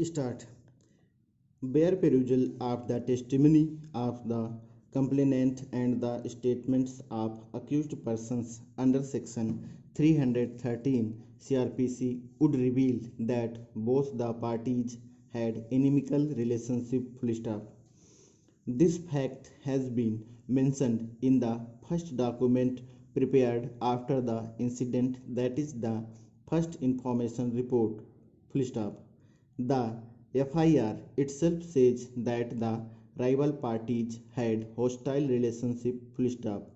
Start. Bare perusal of the testimony of the complainant and the statements of accused persons under section 313 CRPC would reveal that both the parties had inimical relationship. Full stop. This fact has been mentioned in the first document prepared after the incident, that is the first information report. Full stop. The FIR itself says that the rival parties had hostile relationship. Full stop.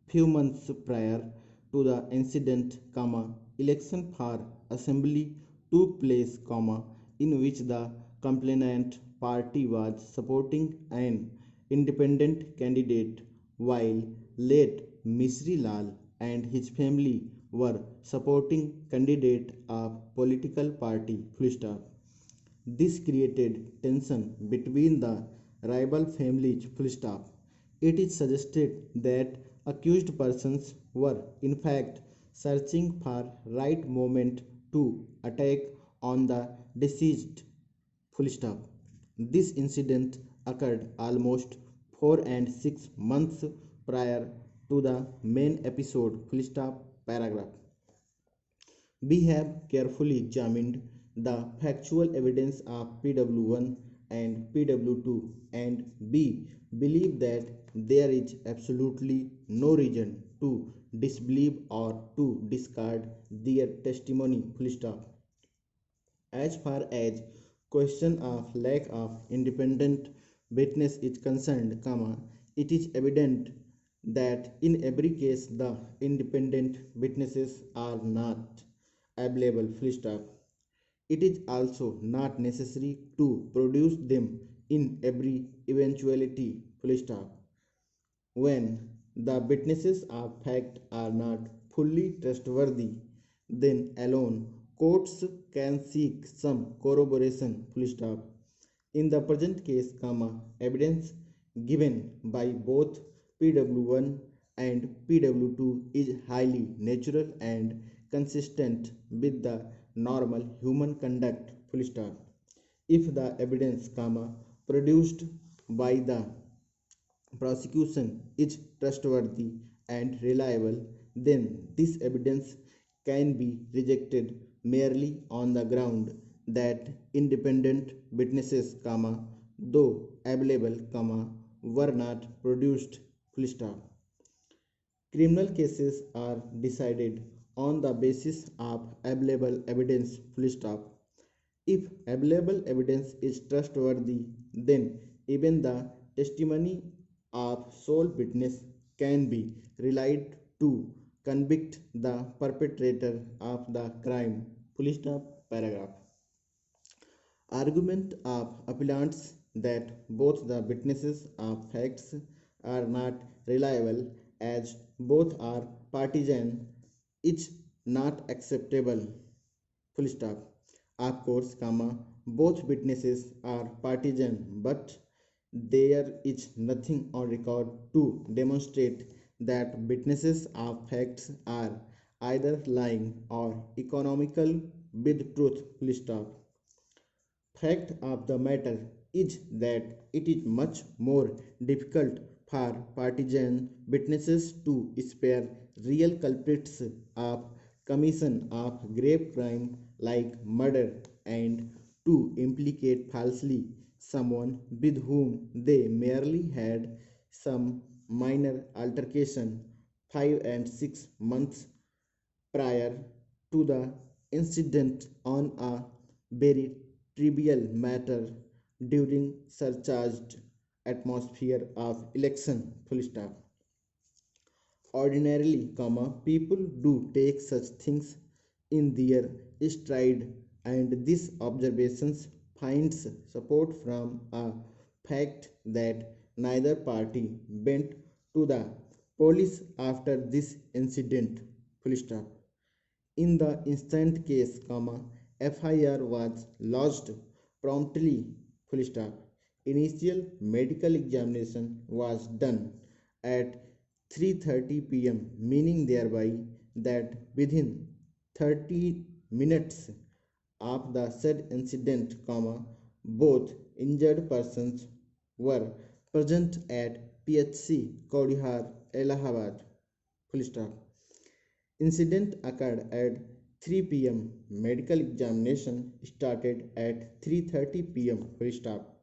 Few months prior to the incident, election for assembly took place, in which the complainant party was supporting an independent candidate, while late Misri Lal and his family were supporting candidate of political party. Full stop. This created tension between the rival families. Full stop. It is suggested that accused persons were in fact searching for right moment to attack on the deceased. Full stop. This incident occurred almost 4 and 6 months prior to the main episode. Full stop. Paragraph. We have carefully examined the factual evidence of PW1 and PW2, and we believe that there is absolutely no reason to disbelieve or to discard their testimony. Full stop. As far as question of lack of independent witness is concerned, it is evident that in every case the independent witnesses are not available. Full stop. It is also not necessary to produce them in every eventuality. Full stop. When the witnesses of fact are not fully trustworthy, then alone courts can seek some corroboration. Full stop. In the present case, evidence given by both PW1 and PW2 is highly natural and consistent with the normal human conduct. Full stop. If the evidence, produced by the prosecution is trustworthy and reliable, then this evidence can be rejected merely on the ground that independent witnesses, though available, were not produced. Full stop. Criminal cases are decided on the basis of available evidence. Full stop. If available evidence is trustworthy, then even the testimony of sole witness can be relied to convict the perpetrator of the crime. Full stop. Paragraph. Argument of appellants that both the witnesses of facts are not reliable as both are partisan is not acceptable. Full stop. Of course, both witnesses are partisan, but there is nothing on record to demonstrate that witnesses of facts are either lying or economical with truth. Full stop. Fact of the matter is that it is much more difficult for partisan witnesses to spare real culprits of commission of grave crime like murder and to implicate falsely someone with whom they merely had some minor altercation 5 and 6 months prior to the incident on a very trivial matter during surcharged atmosphere of election. Full stop. Ordinarily, people do take such things in their stride, and this observation finds support from a fact that neither party went to the police after this incident. Full stop. In the instant case, FIR was lodged promptly. Full stop. Initial medical examination was done at 3:30 p.m., meaning thereby that within 30 minutes of the said incident, both injured persons were present at PHC, Kaudihar, Allahabad. Full stop. Incident occurred at 3 p.m. Medical examination started at 3:30 p.m. Full stop.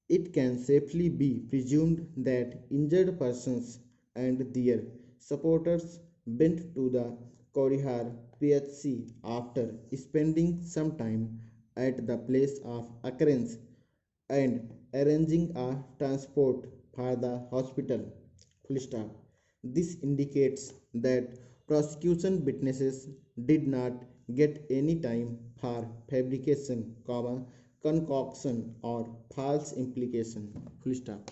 It can safely be presumed that injured persons and their supporters went to the Kaudihar PHC after spending some time at the place of occurrence and arranging a transport for the hospital. Full stop. This indicates that prosecution witnesses did not get any time for fabrication, concoction or false implication. Full stop.